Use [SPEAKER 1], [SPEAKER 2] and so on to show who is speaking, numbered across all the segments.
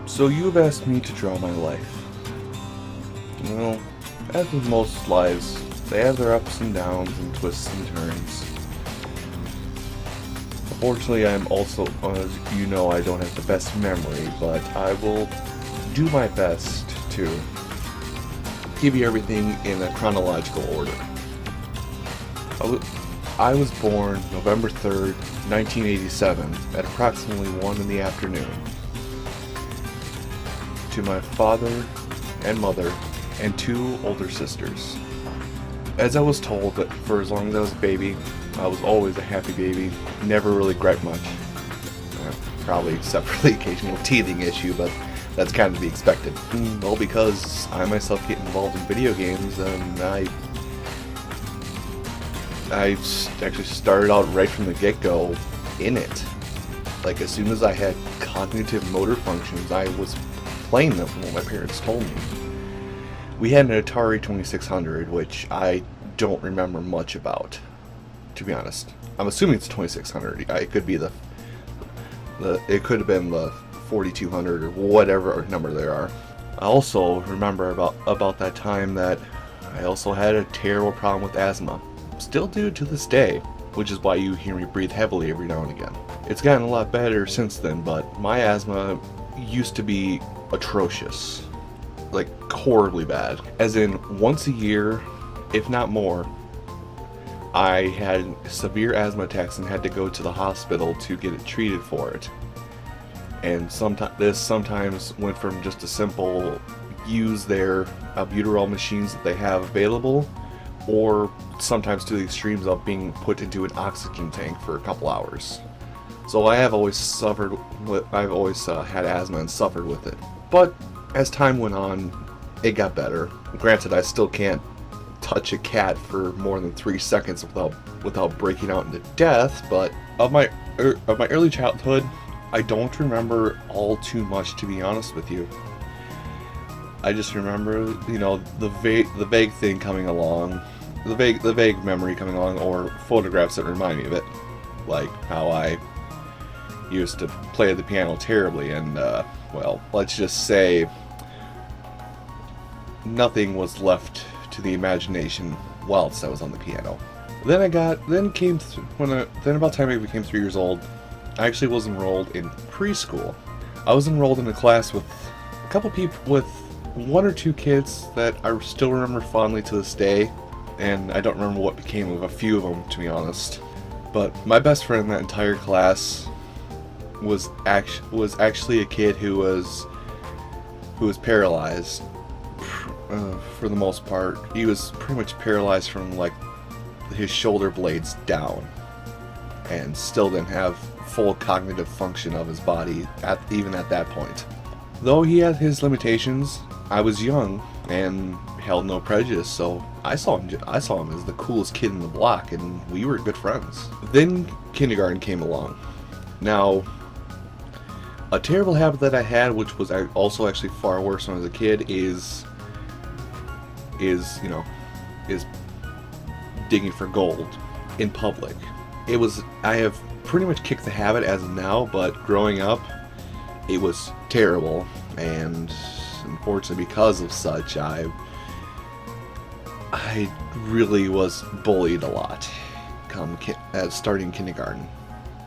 [SPEAKER 1] So you've asked me to draw my life. Well, as with most lives, they have their ups and downs and twists and turns. Unfortunately, I'm also, as you know, I don't have the best memory, but I will do my best to give you everything in a chronological order. I was born November 3rd, 1987, at approximately 1 in the afternoon, to my father and mother and 2 older sisters. As I was told that for as long as I was a baby, I was always a happy baby, never really griped much. Probably except for the occasional teething issue, but that's kind of to be expected. Well, because I myself get involved in video games, and I actually started out right from the get-go in it. Like, as soon as I had cognitive motor functions, I was playing them from what my parents told me. We had an Atari 2600, which I don't remember much about, to be honest. I'm assuming it's 2600. It could be it could have been the 4200 or whatever number there are. I also remember about that time that I also had a terrible problem with asthma. Still do to this day, which is why you hear me breathe heavily every now and again. It's gotten a lot better since then, but my asthma used to be atrocious. Like, horribly bad. As in, once a year, if not more, I had severe asthma attacks and had to go to the hospital to get it treated for it. And this sometimes went from just a simple use their albuterol machines that they have available, or sometimes to the extremes of being put into an oxygen tank for a couple hours. So I've always had asthma and suffered with it. But as time went on, it got better. Granted, I still can't touch a cat for more than 3 seconds without breaking out into death, but of my early childhood, I don't remember all too much, to be honest with you. I just remember, the vague thing coming along, the vague memory coming along, or photographs that remind me of it, like how I used to play the piano terribly, and well, let's just say nothing was left to the imagination whilst I was on the piano. Then about the time I became 3 years old, I actually was enrolled in preschool. I was enrolled in a class with a couple people, with 1 or 2 kids that I still remember fondly to this day, and I don't remember what became of a few of them, to be honest. But my best friend in that entire class was actually a kid who was paralyzed. For the most part, he was pretty much paralyzed from like his shoulder blades down, and still didn't have full cognitive function of his body even at that point. Though he had his limitations, I was young and held no prejudice, so I saw him as the coolest kid in the block, and we were good friends. Then kindergarten came along. Now, a terrible habit that I had, which was also actually far worse when I was a kid, is digging for gold in public. I have pretty much kicked the habit as of now, but growing up, it was terrible, and unfortunately because of such, I really was bullied a lot starting kindergarten.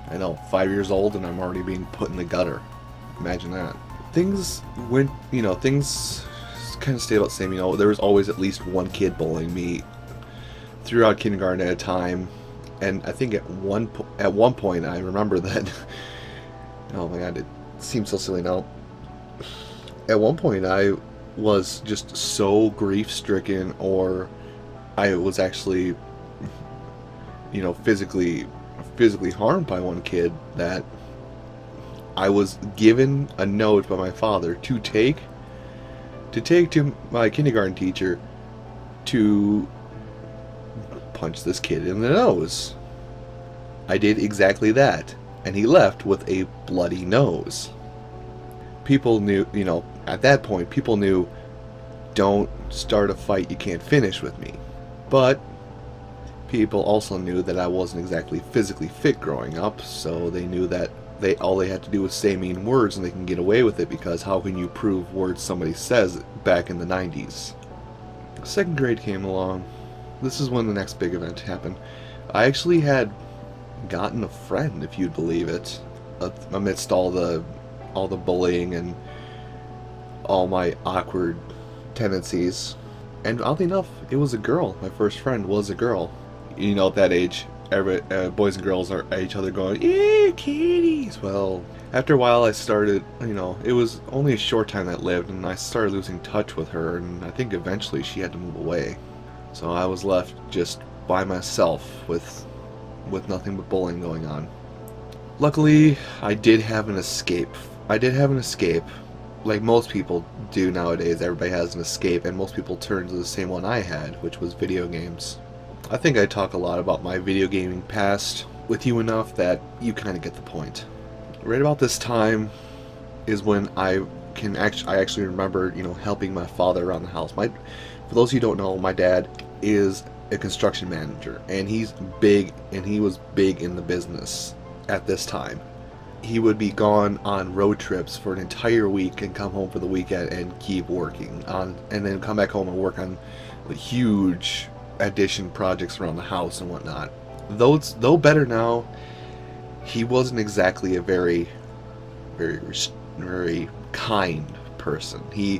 [SPEAKER 1] I know, 5 years old and I'm already being put in the gutter. Imagine that. Things kind of stayed about the same. There was always at least one kid bullying me throughout kindergarten at a time, and I think at one point I remember that. Oh my god, it seems so silly now. At one point I was just so grief-stricken, or I was actually, physically harmed by one kid, that I was given a note by my father to take to my kindergarten teacher to punch this kid in the nose. I did exactly that, and he left with a bloody nose. People knew, at that point, people knew, don't start a fight you can't finish with me. But people also knew that I wasn't exactly physically fit growing up, so they knew that all they had to do was say mean words and they can get away with it, because how can you prove words somebody says back in the 90s? Second grade came along. This is when the next big event happened. I actually had gotten a friend, if you'd believe it, amidst all the bullying and all my awkward tendencies. And oddly enough, it was a girl. My first friend was a girl. You know, at that age, boys and girls are at each other going, "Ew, kitties." Well, after a while I started, it was only a short time that lived, and I started losing touch with her, and I think eventually she had to move away. So I was left just by myself with nothing but bullying going on. Luckily, I did have an escape. Like most people do nowadays. Everybody has an escape, and most people turn to the same one I had, which was video games. I think I talk a lot about my video gaming past with you enough that you kind of get the point. Right about this time is when I actually remember, helping my father around the house. For those of you who don't know, my dad is a construction manager, and he was big in the business at this time. He would be gone on road trips for an entire week and come home for the weekend and keep working on, and then come back home and work on the huge addition projects around the house and whatnot. Though better now, he wasn't exactly a very, very, very kind person. He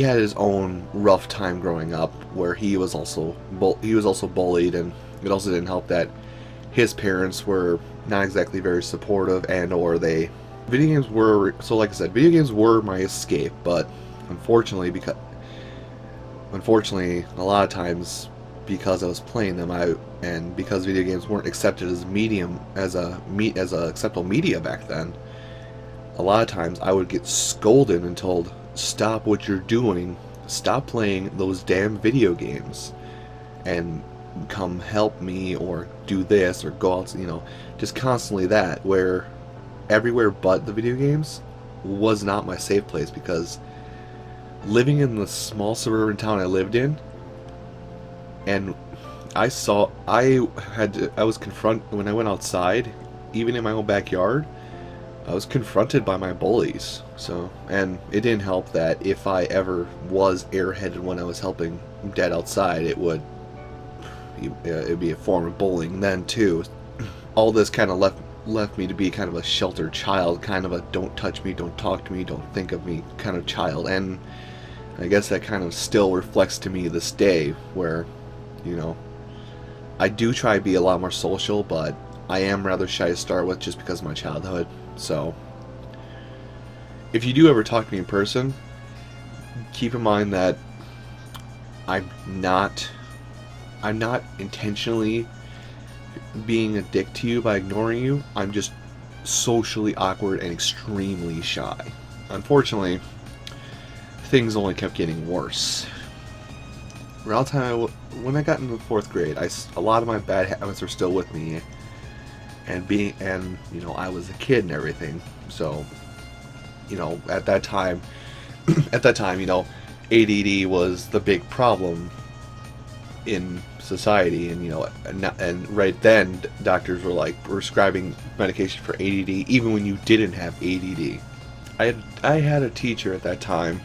[SPEAKER 1] had his own rough time growing up, where he was also bullied, and it also didn't help that his parents were not exactly very supportive, video games were, so like I said, video games were my escape, but unfortunately, a lot of times, because I was playing them, and because video games weren't accepted as a acceptable media back then, a lot of times I would get scolded and told, "Stop what you're doing, stop playing those damn video games, and come help me, or do this, or go out," just constantly that, where everywhere but the video games was not my safe place, because living in the small suburban town I lived in, and I was confronted when I went outside, even in my own backyard, I was confronted by my bullies. So, and it didn't help that if I ever was airheaded when I was helping Dad outside, it'd be a form of bullying then too. All this kind of left me to be kind of a sheltered child, kind of a don't touch me, don't talk to me, don't think of me kind of child. And I guess that kind of still reflects to me this day, where, I do try to be a lot more social, but I am rather shy to start with, just because of my childhood. So if you do ever talk to me in person, keep in mind that I'm not intentionally being a dick to you by ignoring you. I'm just socially awkward and extremely shy. Unfortunately, things only kept getting worse. Around the time when I got into the 4th grade, a lot of my bad habits were still with me, and I was a kid and everything. So, at that time, ADD was the big problem in society, and right then doctors were like prescribing medication for ADD even when you didn't have ADD. I had a teacher at that time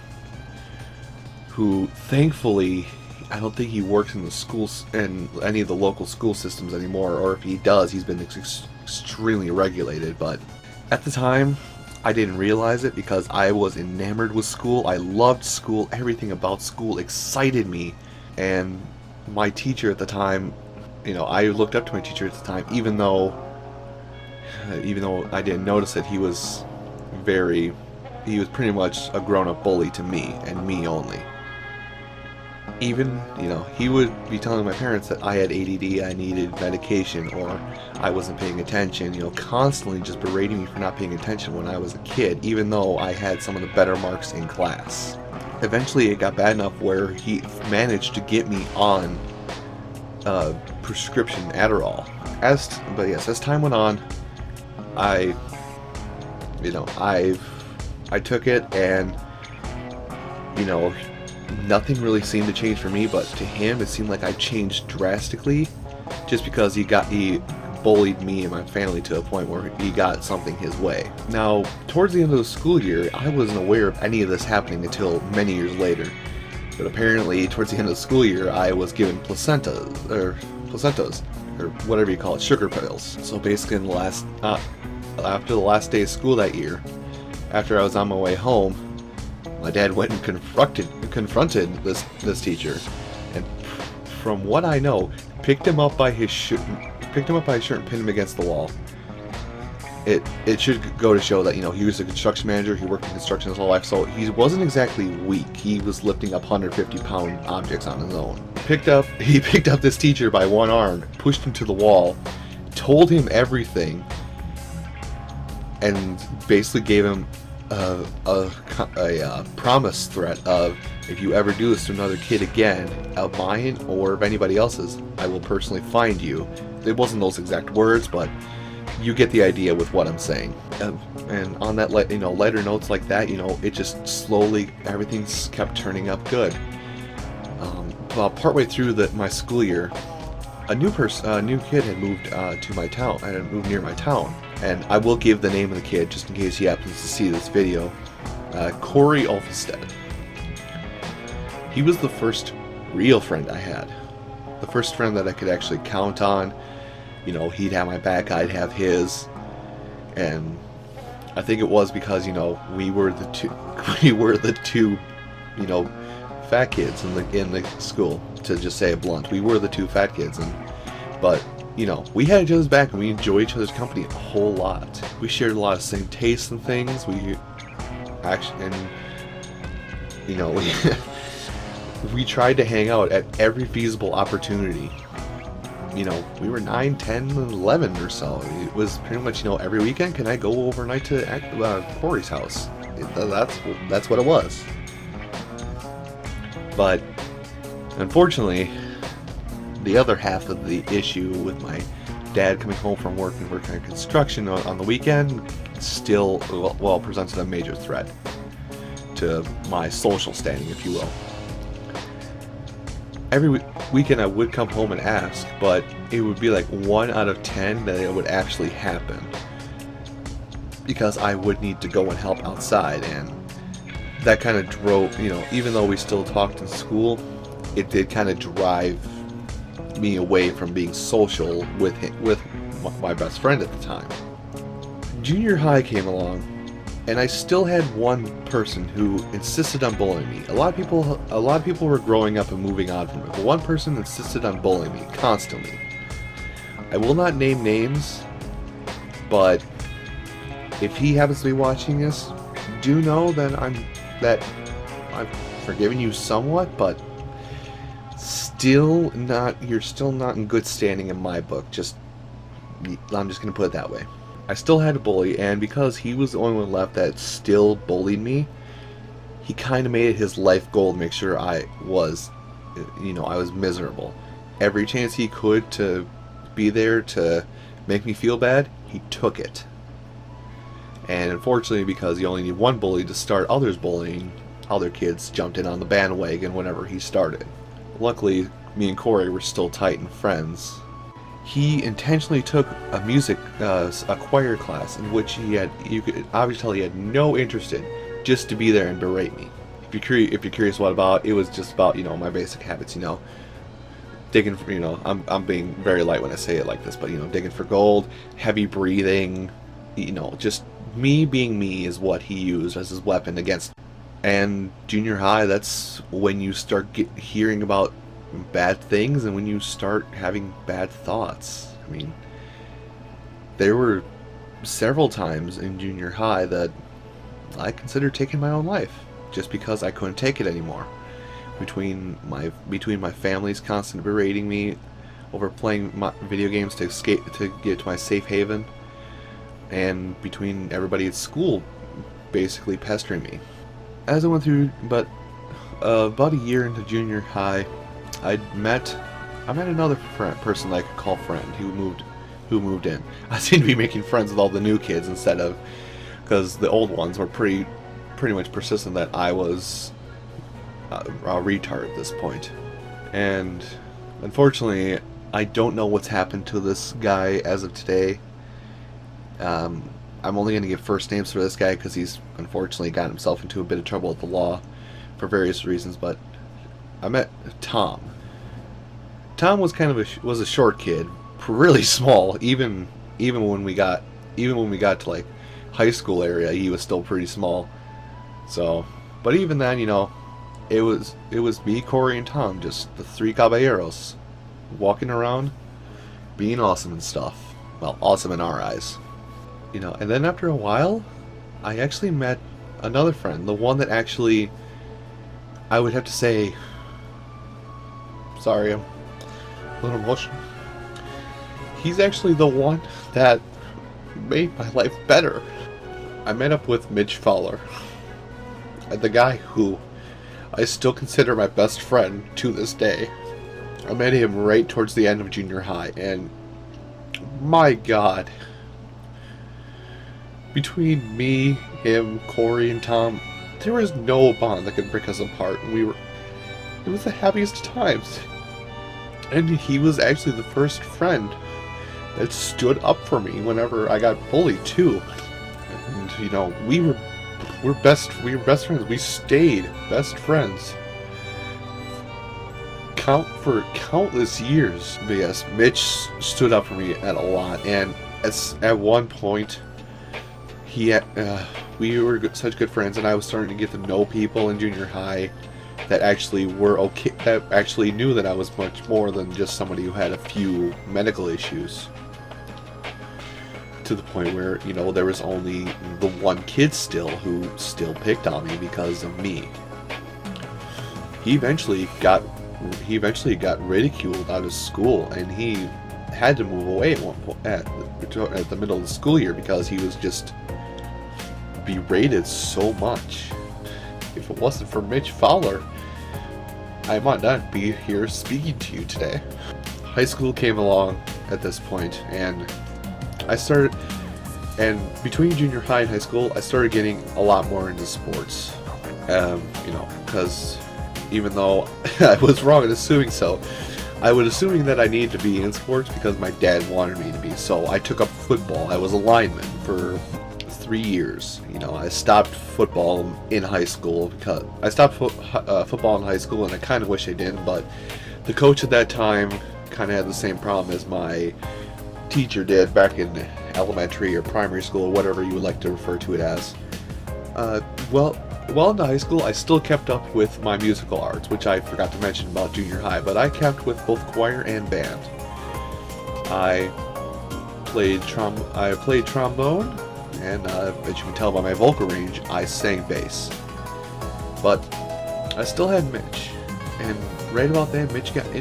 [SPEAKER 1] who, thankfully, I don't think he works in the schools and any of the local school systems anymore, or if he does, he's been extremely regulated. But at the time, I didn't realize it, because I was enamored with school. I loved school. Everything about school excited me. And my teacher at the time, I looked up to my teacher at the time, even though I didn't notice it. He was pretty much a grown-up bully to me, and me only. Even, he would be telling my parents that I had ADD, I needed medication, or I wasn't paying attention, constantly just berating me for not paying attention when I was a kid, even though I had some of the better marks in class. Eventually it got bad enough where he managed to get me on prescription Adderall. As time went on, I took it, and nothing really seemed to change for me, but to him it seemed like I changed drastically, just because he bullied me and my family to a point where he got something his way. Now, towards the end of the school year, I wasn't aware of any of this happening until many years later. But apparently, towards the end of the school year, I was given placentas, or whatever you call it, sugar pills. So basically, in the after the last day of school that year, after I was on my way home, my dad went and confronted this teacher, and from what I know, picked him up by his shirt and pinned him against the wall. It should go to show that, you know, he was a construction manager, he worked in construction his whole life, so he wasn't exactly weak. He was lifting up 150-pound objects on his own. He picked up this teacher by one arm, pushed him to the wall, told him everything, and basically gave him a promise threat of, if you ever do this to another kid again, of mine or of anybody else's, I will personally find you. It wasn't those exact words, but you get the idea with what I'm saying. And on that, lighter notes like that, it just slowly, everything's kept turning up good. About partway through my school year, a new kid had moved to my town. I had moved near my town, and I will give the name of the kid just in case he happens to see this video. Corey Ulfstead. He was the first real friend I had. The first friend that I could actually count on. He'd have my back, I'd have his, and I think it was because, we were the two, fat kids in the school, to just say it blunt. We were the two fat kids, but we had each other's back, and we enjoyed each other's company a whole lot. We shared a lot of same tastes and things. We tried to hang out at every feasible opportunity. We were 9, 10, and 11 or so. It was pretty much, every weekend, can I go overnight to Corey's house? That's what it was. But unfortunately, the other half of the issue with my dad coming home from work and working on construction on the weekend still, presented a major threat to my social standing, if you will. Every weekend I would come home and ask, but it would be like 1 out of 10 that it would actually happen, because I would need to go and help outside, and that kind of drove, even though we still talked in school, it did kind of drive me away from being social with my best friend at the time. Junior high came along, and I still had one person who insisted on bullying me. A lot of people were growing up and moving on from it, but one person insisted on bullying me constantly. I will not name names, but if he happens to be watching this, do know that I've forgiven you somewhat, but you're still not in good standing in my book. I'm just gonna put it that way. I still had a bully, and because he was the only one left that still bullied me, he kind of made it his life goal to make sure I was miserable. Every chance he could to be there to make me feel bad, he took it. And unfortunately, because you only need one bully to start others bullying, other kids jumped in on the bandwagon whenever he started. Luckily, me and Corey were still tight and friends. He intentionally took a choir class in which you could obviously tell he had no interest in, just to be there and berate me. If you're curious what about, it was just about, my basic habits, digging for, I'm being very light when I say it like this, but, digging for gold, heavy breathing, just me being me is what he used as his weapon against. And junior high, that's when you start hearing about bad things and when you start having bad thoughts. I mean, there were several times in junior high that I considered taking my own life just because I couldn't take it anymore. Between my family's constant berating me over playing video games to get to my safe haven, and between everybody at school basically pestering me. As I went through, about a year into junior high, I met another person that I could call friend who moved in. I seemed to be making friends with all the new kids instead of, because the old ones were pretty much persistent that I was a retard at this point. And unfortunately, I don't know what's happened to this guy as of today. I'm only going to give first names for this guy because he's unfortunately got himself into a bit of trouble with the law for various reasons. But I met Tom. Tom was kind of was a short kid, really small. Even when we got to like high school area, he was still pretty small. So, but even then, you know, it was me, Corey, and Tom, just the three caballeros, walking around, being awesome and stuff. Well, awesome in our eyes. You know, and then after a while, I actually met another friend, the one that actually, I would have to say, sorry, I'm a little emotional. He's actually the one that made my life better. I met up with Mitch Fowler, the guy who I still consider my best friend to this day. I met him right towards the end of junior high, and my God, between me, him, Corey, and Tom, there was no bond that could break us apart. It was the happiest of times. And he was actually the first friend that stood up for me whenever I got bullied too. And you know, we were best friends. We stayed best friends for countless years. But yes, Mitch stood up for me at a lot, and at one point we were such good friends, and I was starting to get to know people in junior high that actually were okay, that actually knew that I was much more than just somebody who had a few medical issues. To the point where, you know, there was only the one kid who still picked on me because of me. He eventually got ridiculed out of school, and he had to move away at one point at the middle of the school year because he was just berated so much. If it wasn't for Mitch Fowler, I might not be here speaking to you today. High school came along at this point, and between junior high and high school, I started getting a lot more into sports. You know, because even though I was wrong in assuming so, I was assuming that I needed to be in sports because my dad wanted me to be. So I took up football. I was a lineman for 3 years. You know, I stopped football in high school because I stopped football in high school, and I kind of wish I didn't. But the coach at that time kind of had the same problem as my teacher did back in elementary or primary school, or whatever you would like to refer to it as. Well into high school, I still kept up with my musical arts, which I forgot to mention about junior high, but I kept with both choir and band. I played trombone, and as you can tell by my vocal range, I sang bass. But I still had Mitch, and right about then, Mitch got me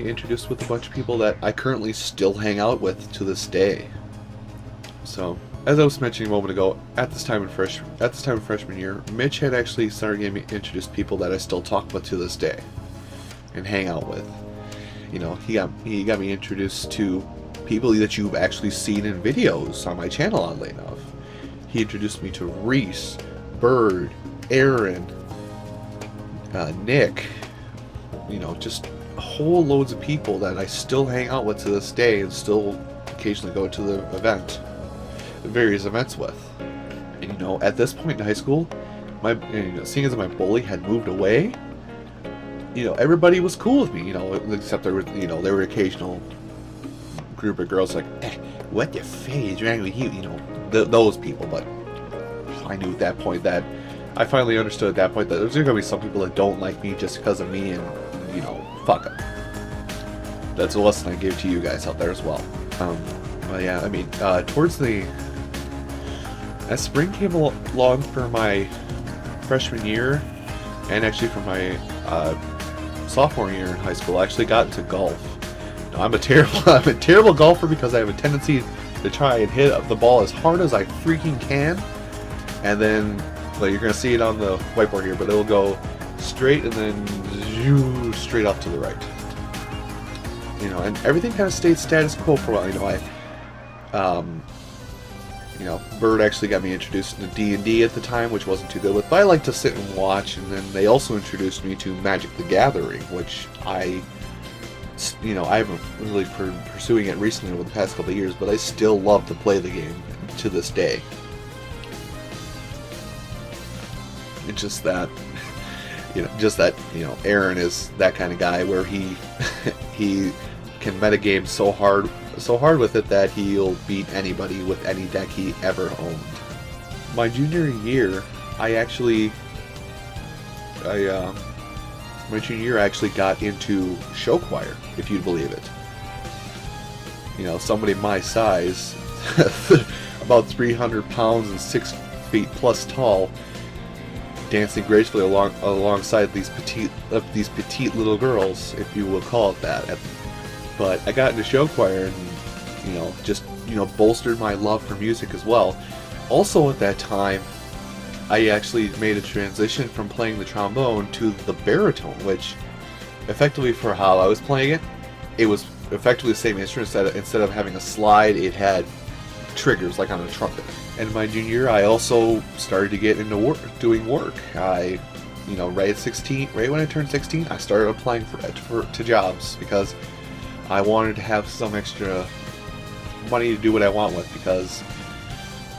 [SPEAKER 1] introduced with a bunch of people that I currently still hang out with to this day. So, as I was mentioning a moment ago, at this time of freshman year, Mitch had actually started getting me introduced to people that I still talk with to this day and hang out with. You know, he got me introduced to people that you've actually seen in videos on my channel, oddly enough. He introduced me to Reese, Bird, Aaron, Nick, you know, just whole loads of people that I still hang out with to this day and still occasionally go to the various events with. And you know, at this point in high school, seeing as my bully had moved away, you know, everybody was cool with me, you know, except there were occasional group of girls like, what the phase wrong with you, you know, those people. But I knew at that point that I finally understood at that point that there's gonna be some people that don't like me just because of me, and you know, fuck them. That's a lesson I give to you guys out there as well. But yeah, I mean, as spring came along for my freshman year, and actually for my sophomore year in high school, I actually got into golf. Now, I'm a terrible golfer because I have a tendency to try and hit the ball as hard as I freaking can, and then, well, you're gonna see it on the whiteboard here, but it'll go straight and then straight off to the right. You know, and everything kind of stayed status quo for a while. You know, you know, Bird actually got me introduced to D&D at the time, which wasn't too good with, but I like to sit and watch. And then they also introduced me to Magic the Gathering, which I haven't really pursuing it recently over the past couple of years, but I still love to play the game to this day. It's just that, Aaron is that kind of guy where he can metagame so hard with it that he'll beat anybody with any deck he ever owned. My junior year, I actually got into show choir, if you'd believe it. You know, somebody my size, about 300 pounds and 6 feet plus tall, dancing gracefully alongside these petite little girls, if you will call it that. But I got into show choir and, just bolstered my love for music as well. Also at that time, I actually made a transition from playing the trombone to the baritone, which effectively, for how I was playing it was effectively the same instrument. Instead of having a slide, it had triggers like on a trumpet. And in my junior year, I also started to get into doing work. Right when I turned 16, I started applying to jobs because I wanted to have some extra money to do what I want with, because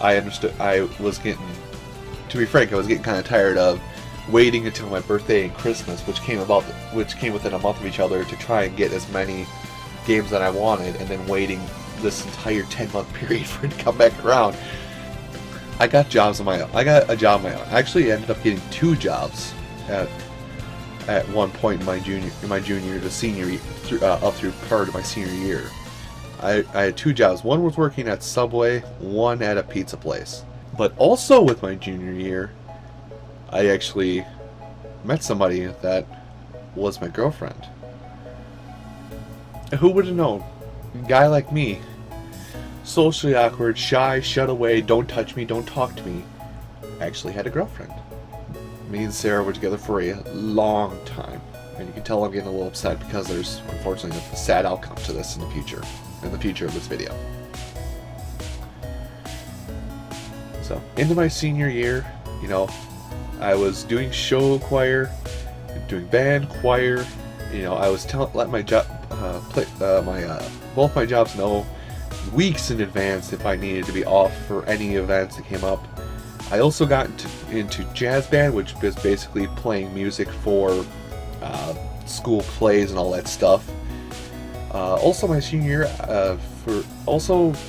[SPEAKER 1] I understood to be frank, I was getting kind of tired of waiting until my birthday and Christmas, which came within a month of each other, to try and get as many games that I wanted, and then waiting this entire 10-month period for it to come back around. I got jobs on my own. I got a job on my own. I actually ended up getting 2 jobs at one point in my junior to senior year, up through part of my senior year. I had 2 jobs. One was working at Subway, one at a pizza place. But also with my junior year, I actually met somebody that was my girlfriend. Who would have known? A guy like me, socially awkward, shy, shut away, don't touch me, don't talk to me, actually had a girlfriend. Me and Sarah were together for a long time. And you can tell I'm getting a little upset because there's, unfortunately, a sad outcome to this in the future of this video. So, into my senior year, I was doing show choir, doing band, choir. I was letting my job, both my jobs know weeks in advance if I needed to be off for any events that came up. I also got into jazz band, which was basically playing music for school plays and all that stuff. Also, my senior year,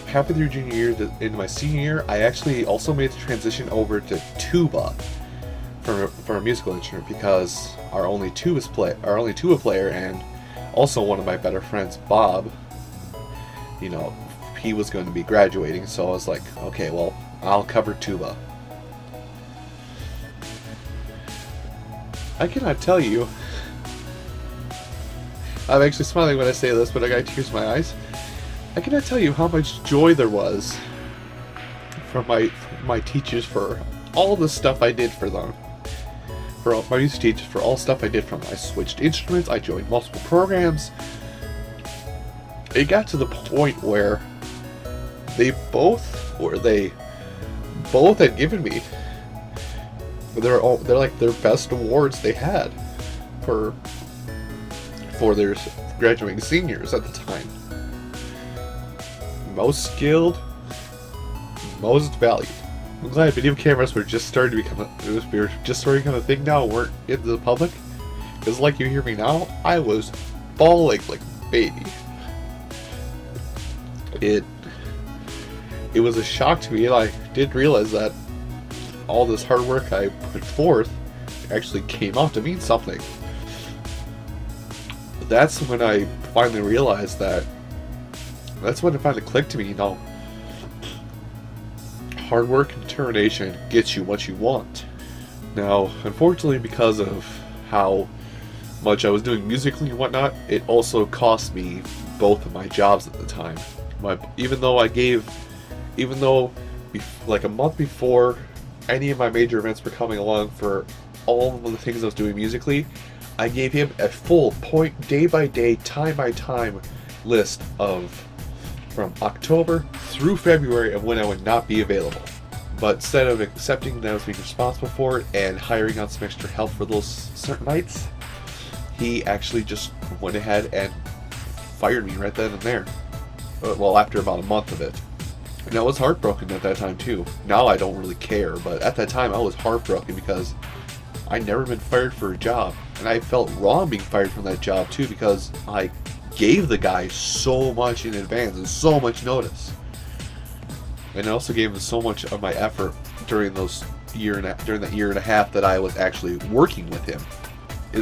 [SPEAKER 1] halfway through junior year into my senior year, I actually also made the transition over to tuba for a musical instrument, because our only tuba player, and also one of my better friends, Bob, he was going to be graduating, so I was like, okay, well, I'll cover tuba. I cannot tell you. I'm actually smiling when I say this, but I got tears in my eyes. I cannot tell you how much joy there was from my teachers for all the stuff I did for them. For all my music teachers, for all stuff I did for them. I switched instruments, I joined multiple programs. It got to the point where they both had given me they're like their best awards they had for their graduating seniors at the time. Most skilled, most valued. I'm glad video cameras were just starting to become a thing now, and weren't into the public. Because like you hear me now, I was bawling like a baby. It was a shock to me, and I didn't realize that all this hard work I put forth actually came out to mean something. That's when I finally realized that. That's when it finally clicked to me, hard work and determination gets you what you want. Now, unfortunately, because of how much I was doing musically and whatnot, it also cost me both of my jobs at the time. Even though like a month before any of my major events were coming along for all of the things I was doing musically, I gave him a full day by day, time by time list of from October
[SPEAKER 2] through February of when I would not be available. But instead of accepting that I was being responsible for it and hiring out some extra help for those certain nights, he actually just went ahead and fired me right then and there. Well, after about a month of it. And I was heartbroken at that time too. Now I don't really care, but at that time I was heartbroken because I'd never been fired for a job. And I felt wrong being fired from that job too, because I gave the guy so much in advance and so much notice. And I also gave him so much of my effort during that year and a half that I was actually working with him.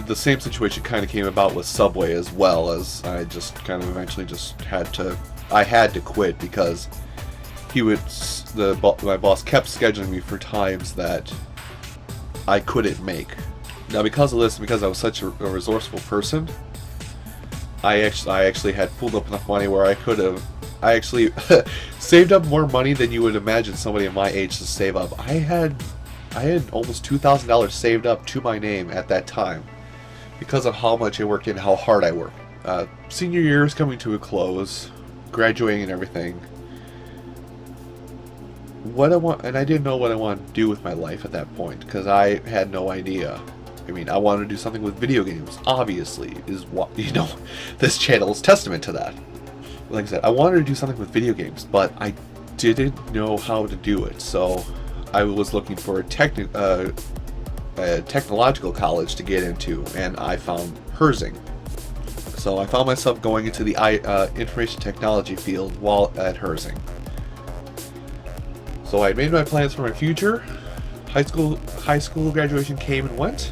[SPEAKER 2] The same situation kind of came about with Subway as well, as I just kind of eventually just had to quit because my boss kept scheduling me for times that I couldn't make. Now because of this, because I was such a resourceful person, I actually had pulled up enough money where I actually saved up more money than you would imagine somebody of my age to save up. I had almost $2,000 saved up to my name at that time because of how much I worked and how hard I worked. Senior year is coming to a close, graduating and everything. And I didn't know what I wanted to do with my life at that point because I had no idea. I mean, I wanted to do something with video games, obviously, is what, this channel is testament to that. Like I said, I wanted to do something with video games, but I didn't know how to do it, so I was looking for a technological college to get into, and I found Herzing. So I found myself going into the information technology field while at Herzing. So I made my plans for my future. High school graduation came and went.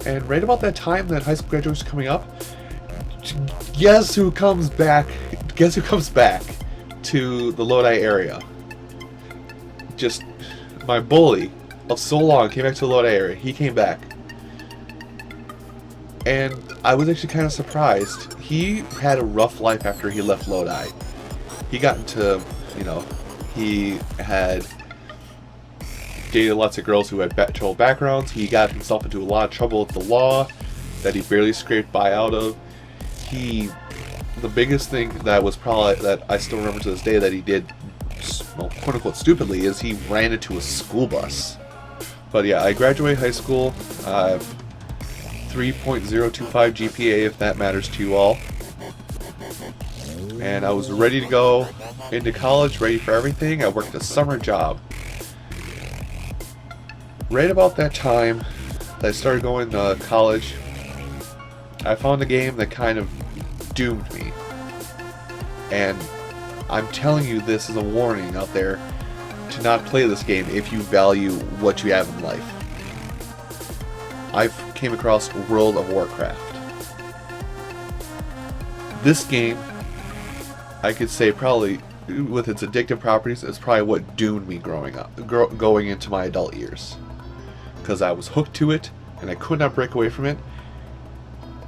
[SPEAKER 2] And right about that time that high school graduation was coming up, guess who comes back to the Lodi area? Just my bully of so long came back to the Lodi area. He came back. And I was actually kind of surprised. He had a rough life after he left Lodi. He got into, he had dated lots of girls who had troubled backgrounds. He got himself into a lot of trouble with the law that he barely scraped by out of. The biggest thing that I still remember to this day that he did, well, quote unquote stupidly, is he ran into a school bus. But yeah, I graduated high school, 3.025 GPA if that matters to you all. And I was ready to go into college, ready for everything. I worked a summer job. Right about that time that I started going to college, I found a game that kind of doomed me. And I'm telling you, this is a warning out there to not play this game if you value what you have in life. I came across World of Warcraft. This game, I could say probably, with its addictive properties, is probably what doomed me going into my adult years. Because I was hooked to it, and I could not break away from it.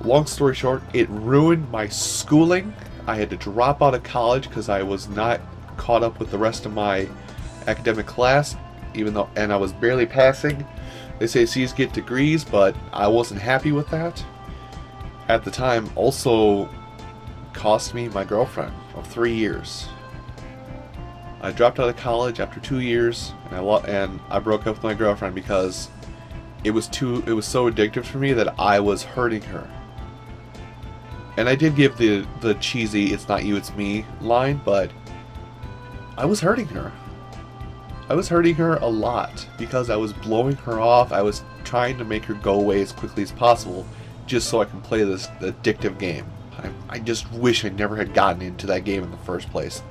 [SPEAKER 2] Long story short, it ruined my schooling. I had to drop out of college because I was not caught up with the rest of my academic class, and I was barely passing. They say C's get degrees, but I wasn't happy with that. At the time, also cost me my girlfriend of 3 years. I dropped out of college after 2 years, and I broke up with my girlfriend because it was so addictive for me that I was hurting her. And I did give the cheesy "it's not you, it's me" line, but I was hurting her. I was hurting her a lot because I was blowing her off. I was trying to make her go away as quickly as possible just so I can play this addictive game. I just wish I never had gotten into that game in the first place.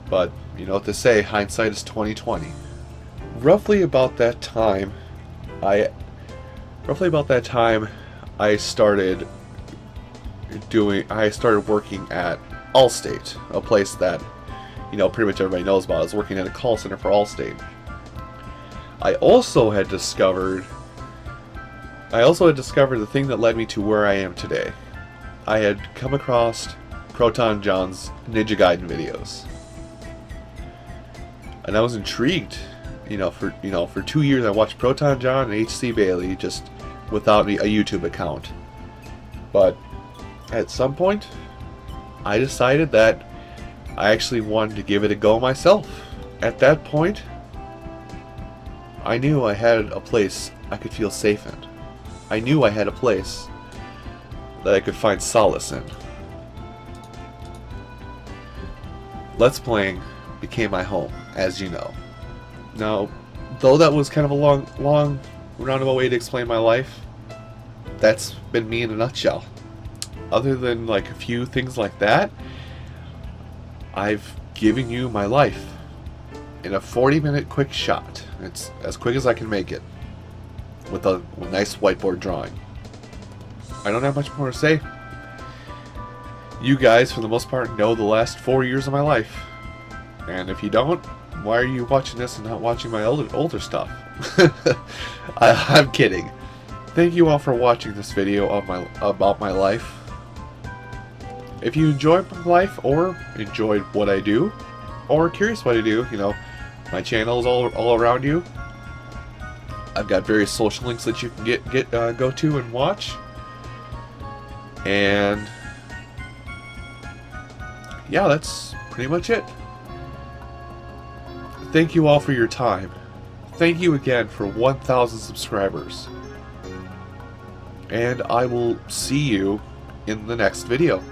[SPEAKER 2] But you know what they say, hindsight is 20/20. Roughly about that time, I started working at Allstate, a place that, pretty much everybody knows about. I was working at a call center for Allstate. I also had discovered the thing that led me to where I am today. I had come across Croton John's Ninja Gaiden videos, and I was intrigued. For 2 years I watched Proton John and HC Bailey just without a YouTube account. But at some point, I decided that I actually wanted to give it a go myself. At that point, I knew I had a place I could feel safe in. I knew I had a place that I could find solace in. Let's Playing became my home, as you know. Now, though that was kind of a long, roundabout way to explain my life, that's been me in a nutshell. Other than like a few things like that, I've given you my life in a 40-minute quick shot. It's as quick as I can make it with a nice whiteboard drawing. I don't have much more to say. You guys, for the most part, know the last 4 years of my life. And if you don't, why are you watching this and not watching my older stuff? I'm kidding. Thank you all for watching this video about my life. If you enjoyed my life, or enjoyed what I do, or curious what I do, you know, my channel is all around you. I've got various social links that you can go to and watch. And yeah, that's pretty much it. Thank you all for your time. Thank you again for 1,000 subscribers. And I will see you in the next video.